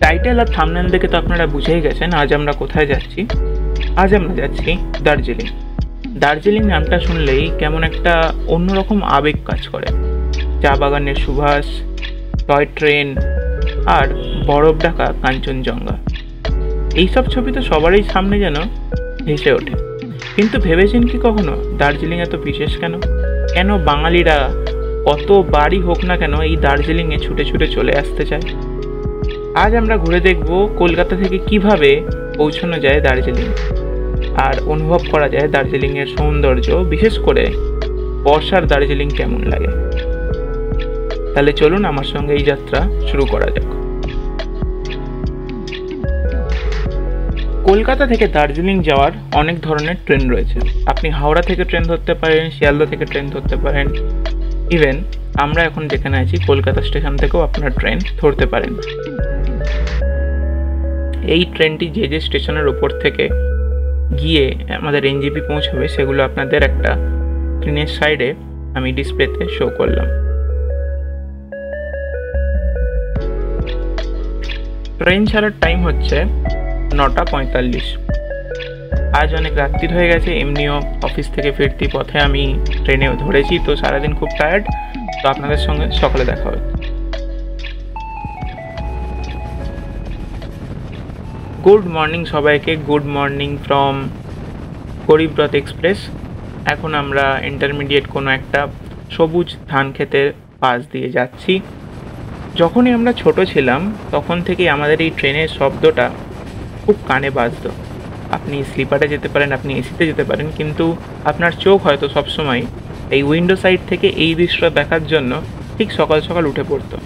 Title আর thumbnail দেখে তো আপনারা বুঝেই গেছেন আজ আমরা কোথায় যাচ্ছি। আজ আমরা যাচ্ছি দার্জিলিং। দার্জিলিং নামটা শুনলেই কেমন একটা অন্যরকম আবেগ কাজ করে। চা বাগানের সুবাস, টয় ট্রেন আর বরফ ঢাকা কাঞ্চনজঙ্ঘা, এইসব ছবি তো সবারই সামনে যেন ভেসে ওঠে। কিন্তু ভেবেছেন কি কখনো দার্জিলিং এত বিশেষ কেন? কেন বাঙালিরা কত বাড়ি হোক না কেন এই দার্জিলিংয়ে ছুটে ছুটে চলে আসতে চায়? আজ আমরা ঘুরে দেখব কলকাতা থেকে কিভাবে পৌঁছানো যায় দার্জিলিং আর অনুভব করা যায় দার্জিলিংয়ের সৌন্দর্য, বিশেষ করে বর্ষার দার্জিলিং কেমন লাগে। তাহলে চলুন আমার সঙ্গে এই যাত্রা শুরু করা যাক। কলকাতা থেকে দার্জিলিং যাওয়ার অনেক ধরনের ট্রেন রয়েছে। আপনি হাওড়া থেকে ট্রেন ধরতে পারেন, শিয়ালদা থেকে ট্রেন ধরতে পারেন, ইভেন আমরা এখন যেখানে আছি কলকাতা স্টেশন থেকেও আপনারা ট্রেন ধরতে পারেন। এই ট্রেনটি যে যে স্টেশনের ওপর থেকে গিয়ে আমাদের এনজেপি পৌঁছাবে সেগুলো আপনাদের একটা স্ক্রিনের সাইডে আমি ডিসপ্লেতে শো করলাম। ট্রেন ছাড়ার টাইম হচ্ছে 9:45। আজ অনেক রাত্রি হয়ে গেছে, এমনিও অফিস থেকে ফিরতি পথে আমি ট্রেনেও ধরেছি, তো সারাদিন খুব টায়ার্ড। তো আপনাদের সঙ্গে সকালে দেখা হবে। গুড মর্নিং সবাইকে, good morning from Garib Rath express. এখন আমরা ইন্টারমিডিয়েট কোনো একটা সবুজ ধান ক্ষেতের পাশ দিয়ে যাচ্ছি। যখনই আমরা ছোট ছিলাম তখন থেকেই আমাদের এই ট্রেনের শব্দটা খুব কানে বাজত। আপনি স্লিপারে যেতে পারেন, আপনি এসিতে যেতে পারেন, কিন্তু আপনার চোখ হয়তো সবসময় এই উইন্ডো সাইড থেকে এই দৃশ্যটা দেখার জন্য ঠিক সকাল সকাল উঠে পড়তো।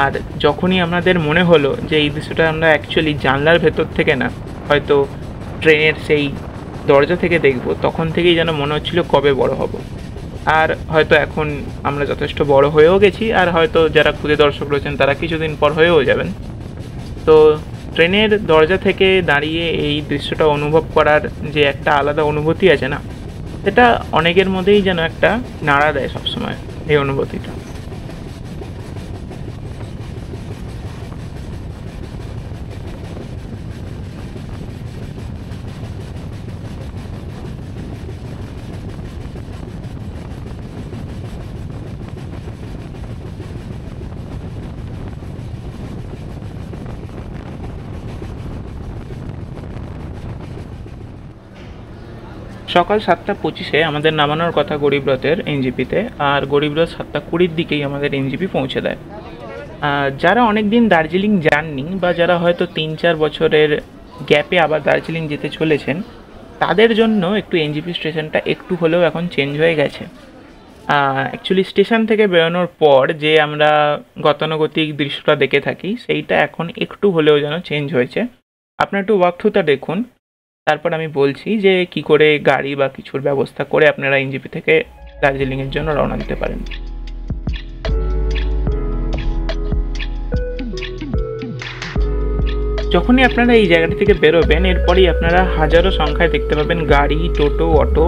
আর যখনই আমাদের মনে হলো যে এই দৃশ্যটা আমরা অ্যাকচুয়ালি জানলার ভেতর থেকে না, হয়তো ট্রেনের সেই দরজা থেকে দেখব, তখন থেকেই যেন মনে হচ্ছিল কবে বড় হব। আর হয়তো এখন আমরা যথেষ্ট বড় হয়েও গেছি, আর হয়তো যারা ক্ষুদে দর্শক রয়েছেন তারা কিছুদিন পর হয়েও যাবেন। তো ট্রেনের দরজা থেকে দাঁড়িয়ে এই দৃশ্যটা অনুভব করার যে একটা আলাদা অনুভূতি আছে না, সেটা অনেকের মধ্যেই যেন একটা নাড়া দেয় সবসময় এই অনুভূতিটা। সকাল 7:25 আমাদের নামানোর কথা গরিবরথের এনজিপিতে, আর গরিবরথ 7:20 দিকেই আমাদের এনজিপি পৌঁছে দেয়। যারা অনেক দিন দার্জিলিং যাননি বা যারা হয়তো 3-4 বছরের গ্যাপে আবার দার্জিলিং যেতে চলেছেন, তাদের জন্য একটু এনজিপি স্টেশনটা একটু হলেও এখন চেঞ্জ হয়ে গেছে। অ্যাকচুয়ালি স্টেশন থেকে বেরোনোর পর যে আমরা গতানুগতিক দৃশ্যটা দেখে থাকি, সেইটা এখন একটু হলেও যেন চেঞ্জ হয়েছে। আপনারা একটু ওয়াক থ্রুটা দেখুন, তারপর আমি বলছি যে কি করে গাড়ি বা কিছুর ব্যবস্থা করে আপনারা এনজিপি থেকে দার্জিলিংয়ের জন্য রওনা দিতে পারেন। যখনই আপনারা এই জায়গাটা থেকে বেরোবেন, এরপরই আপনারা হাজারো সংখ্যায় দেখতে পাবেন গাড়ি, টোটো, অটো,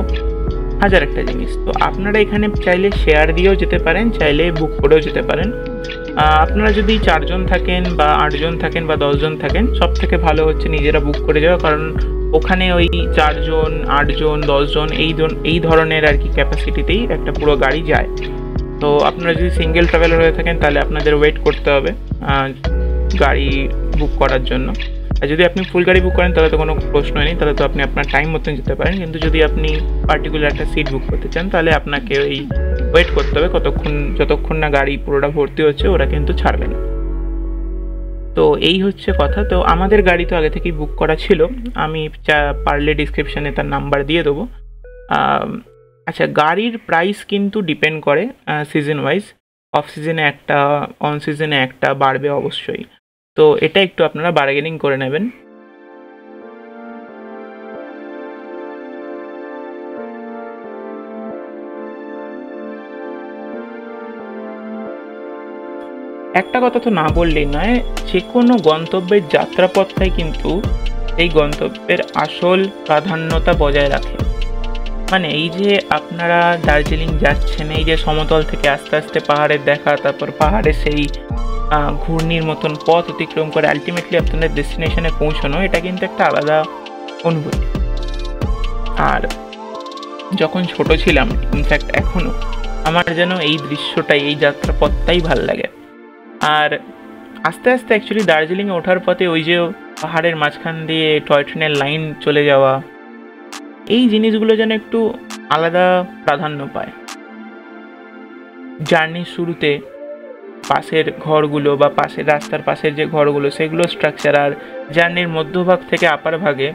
হাজার একটা জিনিস। তো আপনারা এখানে চাইলে শেয়ার দিয়েও যেতে পারেন, চাইলে বুক করেও যেতে পারেন। আপনারা যদি 4 জন থাকেন বা 8 জন থাকেন বা 10 জন থাকেন, সব থেকে ভালো হচ্ছে নিজেরা বুক করে যাওয়া, কারণ ওখানে ওই 4 জন, 8 জন, 10 জন এই ধরনের আর কি ক্যাপাসিটিতেই একটা পুরো গাড়ি যায়। তো আপনারা যদি সিঙ্গেল ট্রাভেলার হয়ে থাকেন তাহলে আপনাদের ওয়েট করতে হবে গাড়ি বুক করার জন্য। আর যদি আপনি ফুল গাড়ি বুক করেন তাহলে তো কোনো প্রশ্নই নেই, তাহলে তো আপনি আপনার টাইম মতন যেতে পারেন। কিন্তু যদি আপনি পার্টিকুলার একটা সিট বুক করতে চান তাহলে আপনাকে ওই ওয়েট করতে হবে যতক্ষণ না গাড়ি পুরোটা ভর্তি হচ্ছে, ওরা কিন্তু ছাড়বে না। তো এই হচ্ছে কথা। তো আমাদের গাড়ি তো আগে থেকেই বুক করা ছিল, আমি পারলে ডিসক্রিপশানে তার নাম্বার দিয়ে দেবো। আচ্ছা, গাড়ির প্রাইস কিন্তু ডিপেন্ড করে সিজন ওয়াইজ। অফ সিজনে একটা, অন সিজনে একটা বাড়বে অবশ্যই। তো এটা একটু আপনারা বার্গেনিং করে নেবেন। একটা কথা তো না বললেই নয়, যে কোনো গন্তব্যের যাত্রাপথটাই কিন্তু এই গন্তব্যের আসল প্রাধান্যতা বজায় রাখে। মানে এই যে আপনারা দার্জিলিং যাচ্ছেন, এই যে সমতল থেকে আস্তে আস্তে পাহাড়ের দেখা, তারপর পাহাড়ে সেই ঘূর্ণির মতন পথ অতিক্রম করে আলটিমেটলি আপনাদের ডেস্টিনেশনে পৌঁছানো, এটা কিন্তু একটা আলাদা অনুভূতি। আর যখন ছোট ছিলাম, ইনফ্যাক্ট এখনও আমার যেন এই দৃশ্যটাই, এই যাত্রাপথটাই ভাল লাগে। আর আস্তে আস্তে অ্যাকচুয়ালি দার্জিলিংয়ে ওঠার পথে ওই যে পাহাড়ের মাঝখান দিয়ে টয় ট্রেনের লাইন চলে যাওয়া, এই জিনিসগুলো যেন একটু আলাদা প্রাধান্য পায়। জার্নির শুরুতে পাশের ঘরগুলো বা পাশের রাস্তার পাশের যে ঘরগুলো, সেগুলো স্ট্রাকচার, আর জার্নির মধ্যভাগ থেকে আপার ভাগে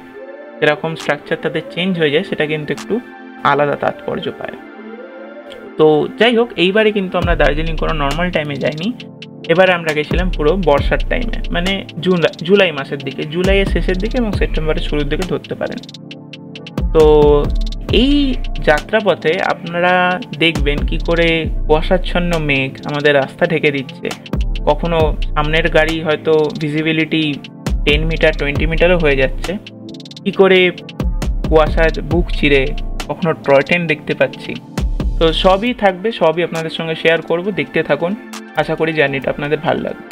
যেরকম স্ট্রাকচার তাদের চেঞ্জ হয়ে যায়, সেটা কিন্তু একটু আলাদা তাৎপর্য পায়। তো যাই হোক, এইবারে কিন্তু আমরা দার্জিলিং কোনো নর্মাল টাইমে যাইনি। এবারে আমরা গেছিলাম পুরো বর্ষার টাইমে, মানে জুলাই মাসের দিকে, জুলাইয়ের শেষের দিকে এবং সেপ্টেম্বরের শুরুর দিকে ধরতে পারেন। তো এই যাত্রাপথে আপনারা দেখবেন কি করে কুয়াশাচ্ছন্ন মেঘ আমাদের রাস্তা ঢেকে দিচ্ছে। কখনো সামনের গাড়ি হয়তো ভিজিবিলিটি 10 মিটার 20 মিটারও হয়ে যাচ্ছে, কি করে কুয়াশার বুক চিরে কখনো টয় ট্রেন দেখতে পাচ্ছি। তো সবই থাকবে, সবই আপনাদের সঙ্গে শেয়ার করব, দেখতে থাকুন। আশা করি জার্নিটা আপনাদের ভালো লাগবে।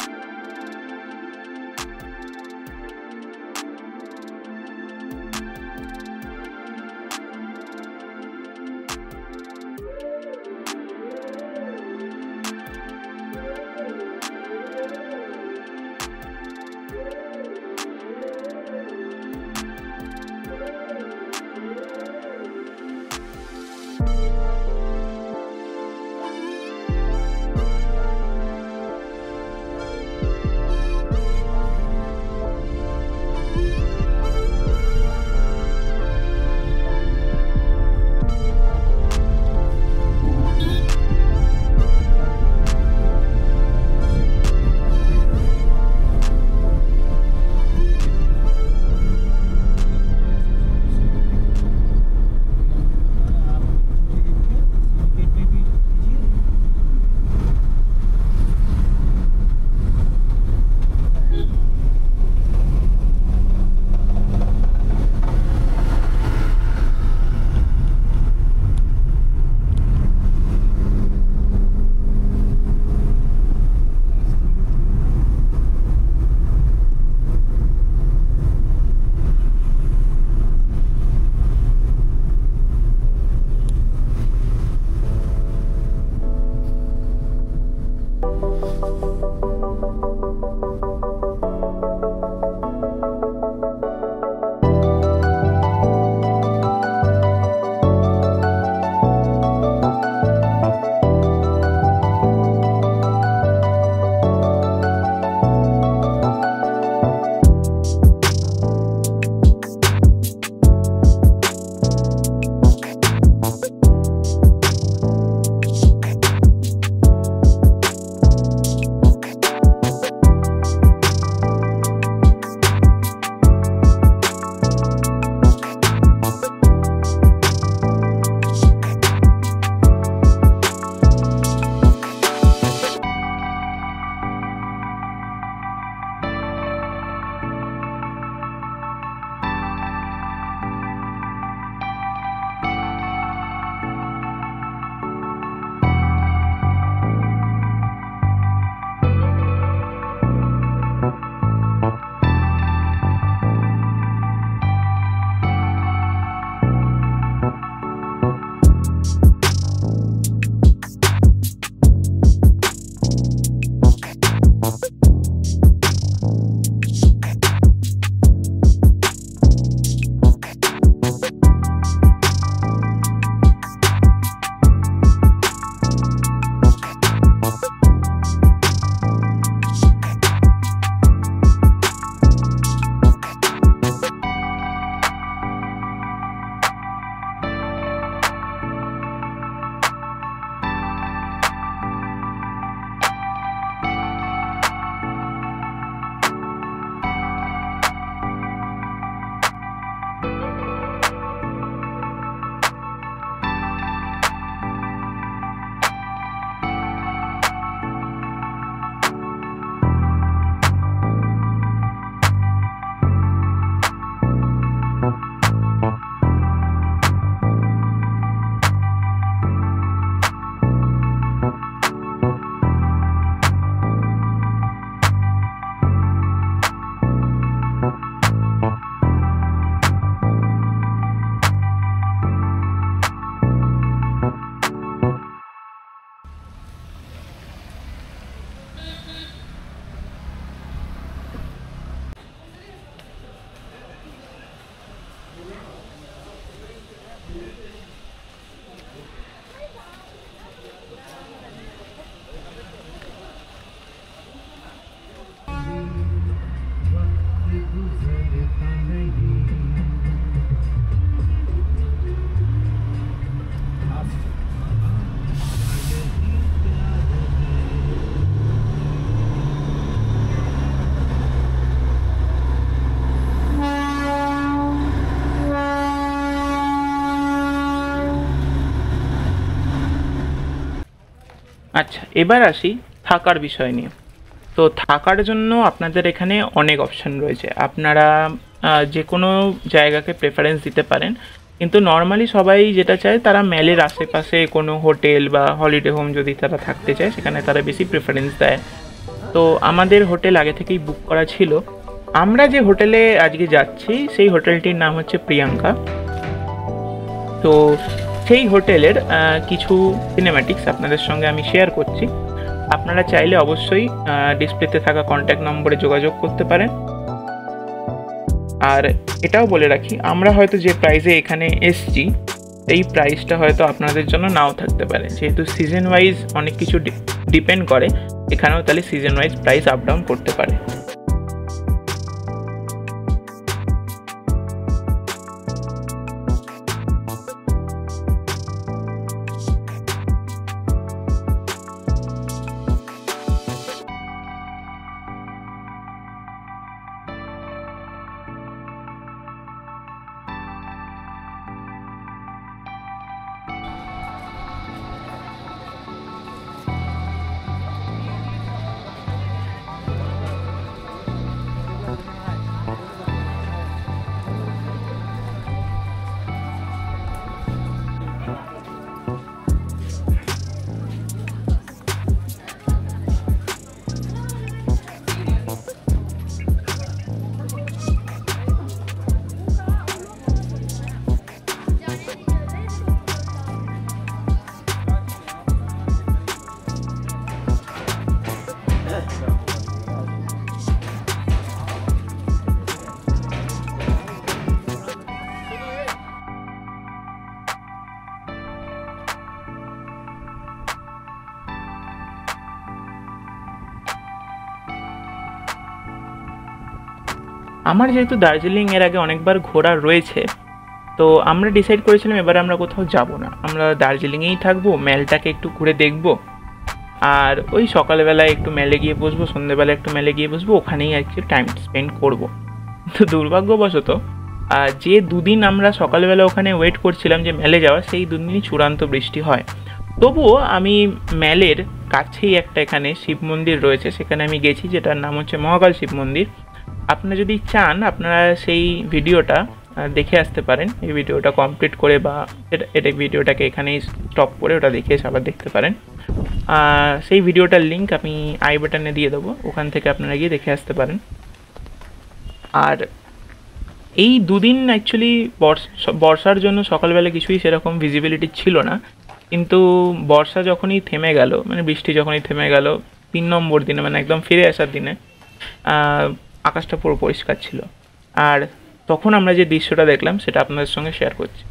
আচ্ছা, এবার আসি থাকার বিষয় নিয়ে। তো থাকার জন্য আপনাদের এখানে অনেক অপশান রয়েছে। আপনারা যে কোনো জায়গাকে প্রেফারেন্স দিতে পারেন, কিন্তু নর্মালি সবাই যেটা চায় তারা ম্যালের আশেপাশে কোনো হোটেল বা হলিডে হোম যদি তারা থাকতে চায় সেখানে তারা বেশি প্রেফারেন্স দেয়। তো আমাদের হোটেল আগে থেকেই বুক করা ছিল। আমরা যে হোটেলে আজকে যাচ্ছি সেই হোটেলটির নাম হচ্ছে প্রিয়াঙ্কা। তো সেই হোটেলের কিছু সিনেম্যাটিক্স আপনাদের সঙ্গে আমি শেয়ার করছি। আপনারা চাইলে অবশ্যই ডিসপ্লেতে থাকা কন্ট্যাক্ট নম্বরে যোগাযোগ করতে পারেন। আর এটাও বলে রাখি, আমরা হয়তো যে প্রাইসে এখানে এসছি এই প্রাইসটা হয়তো আপনাদের জন্য নাও থাকতে পারে, যেহেতু সিজন ওয়াইজ অনেক কিছু ডিপেন্ড করে। এখানেও তাহলে season wise price up down করতে পারে। আমার যেহেতু দার্জিলিং এর আগে অনেকবার ঘোরা রয়েছে, তো আমরা ডিসাইড করেছিলাম এবারে আমরা কোথাও যাব না, আমরা দার্জিলিংয়েই থাকবো, ম্যালটাকে একটু ঘুরে দেখবো। আর ওই সকালবেলায় একটু মেলে গিয়ে বসবো, সন্ধ্যেবেলা একটু মেলে গিয়ে বসবো, ওখানেই আর কি টাইম স্পেন্ড করব। তো দুর্ভাগ্যবশত যে দুদিন আমরা সকালবেলা ওখানে ওয়েট করছিলাম যে মেলে যাওয়া, সেই দুদিনই চূড়ান্ত বৃষ্টি হয়। তবুও আমি ম্যালের কাছেই একটা এখানে শিব মন্দির রয়েছে, সেখানে আমি গেছি, যেটার নাম হচ্ছে মহাকাল শিব মন্দির। আপনারা যদি চান আপনারা সেই ভিডিওটা দেখে আসতে পারেন, এই ভিডিওটা কমপ্লিট করে, বা এটা ভিডিওটাকে এখানেই স্টপ করে ওটা দেখে এসে আবার দেখতে পারেন। সেই ভিডিওটার লিঙ্ক আমি আই বাটনে দিয়ে দেবো, ওখান থেকে আপনারা গিয়ে দেখে আসতে পারেন। আর এই দুদিন অ্যাকচুয়ালি বর্ষার জন্য সকালবেলা কিছুই সেরকম ভিজিবিলিটি ছিল না, কিন্তু বর্ষা যখনই থেমে গেল, মানে বৃষ্টি যখনই থেমে গেল 3 নম্বর দিনে, মানে একদম ফিরে আসার দিনে, আকাশটা পুরো পরিষ্কার ছিল। আর তখন আমরা যে দৃশ্যটা দেখলাম সেটা আপনাদের সঙ্গে শেয়ার করছি।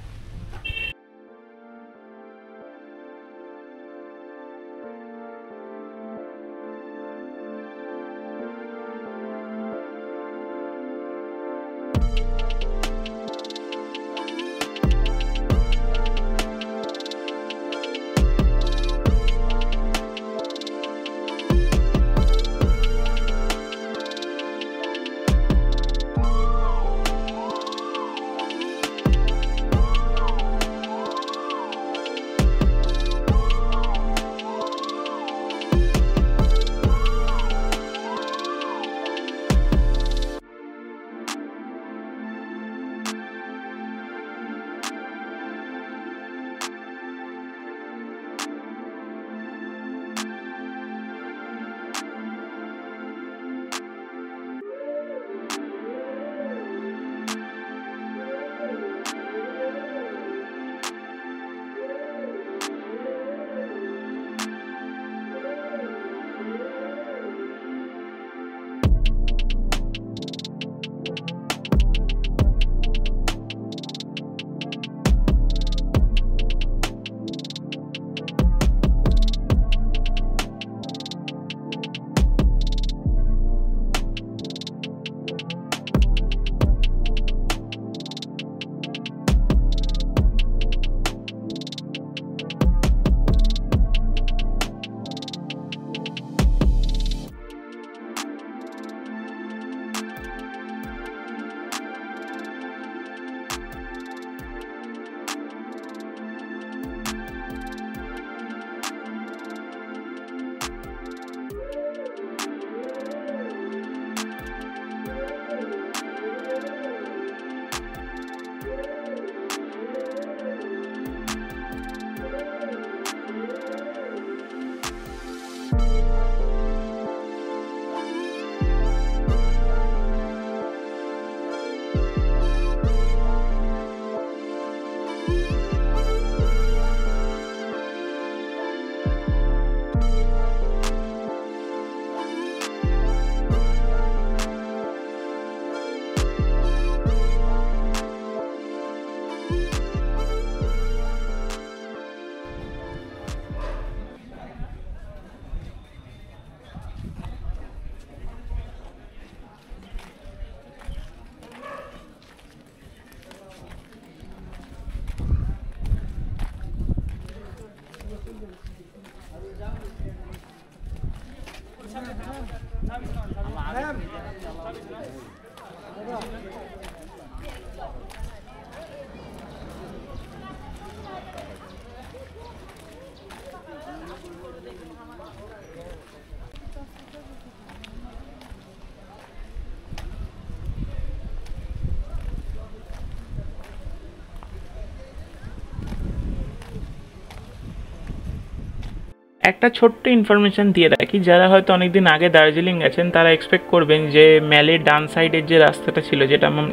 একটা ছোট্ট ইনফরমেশন দিয়ে রাখি, যারা হয়তো অনেকদিন আগে দার্জিলিং গেছেন তারা এক্সপেক্ট করবেন যে ম্যালের ডান সাইডের যে রাস্তাটা ছিল,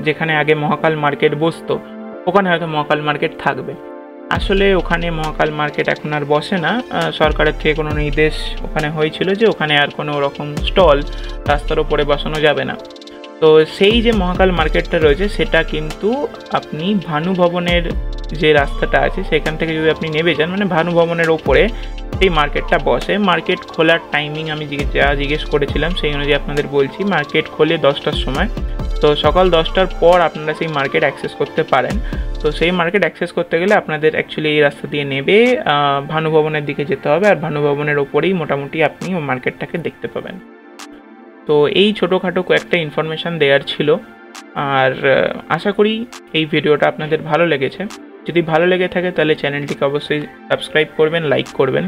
যেখানে আগে মহাকাল মার্কেট বসতো, ওখানে হয়তো মহাকাল মার্কেট থাকবে। আসলে ওখানে মহাকাল মার্কেট এখন আর বসে না। সরকারের থেকে কোনো নির্দেশ ওখানে হয়েছিল যে ওখানে আর কোনো রকম স্টল রাস্তার ওপরে বসানো যাবে না। তো সেই যে মহাকাল মার্কেটটা রয়েছে সেটা কিন্তু আপনি ভানু ভবনের যে রাস্তাটা আছে সেখান থেকে যদি আপনি নেমে যান, মানে ভানু ভবনের ওপরে এই মার্কেটটা বসে। মার্কেট খোলার টাইমিং আমি যা জিজ্ঞেস করেছিলাম সেই অনুযায়ী আপনাদের বলছি। মার্কেট খোলে 10টার সময়, তো সকাল 10টার পর আপনারা সেই মার্কেট অ্যাক্সেস করতে পারেন। তো সেই মার্কেট অ্যাক্সেস করতে গেলে আপনাদের অ্যাকচুয়ালি এই রাস্তা দিয়ে নেবে ভানু ভবনের দিকে যেতে হবে, আর ভানু ভবনের ওপরেই মোটামুটি আপনি ওই মার্কেটটাকে দেখতে পাবেন। তো এই ছোটোখাটো কয়েকটা ইনফরমেশান দেওয়ার ছিল, আর আশা করি এই ভিডিওটা আপনাদের ভালো লেগেছে। যদি ভালো লেগে থাকে তাহলে চ্যানেলটিকে অবশ্যই সাবস্ক্রাইব করবেন, লাইক করবেন।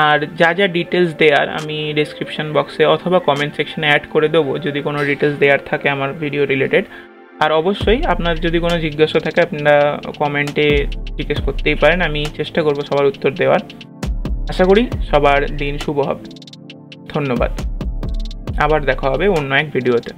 আর যা যা ডিটেলস দেওয়ার আমি ডেসক্রিপশন বক্সে অথবা কমেন্ট সেকশনে অ্যাড করে দেবো যদি কোনো ডিটেলস দেওয়ার থাকে আমার ভিডিও রিলেটেড। আর অবশ্যই আপনার যদি কোনো জিজ্ঞাসা থাকে আপনারা কমেন্টে জিজ্ঞেস করতেই পারেন, আমি চেষ্টা করব সবার উত্তর দেওয়ার। আশা করি সবার দিন শুভ হবে। ধন্যবাদ। আবার দেখা হবে অন্য এক ভিডিওতে।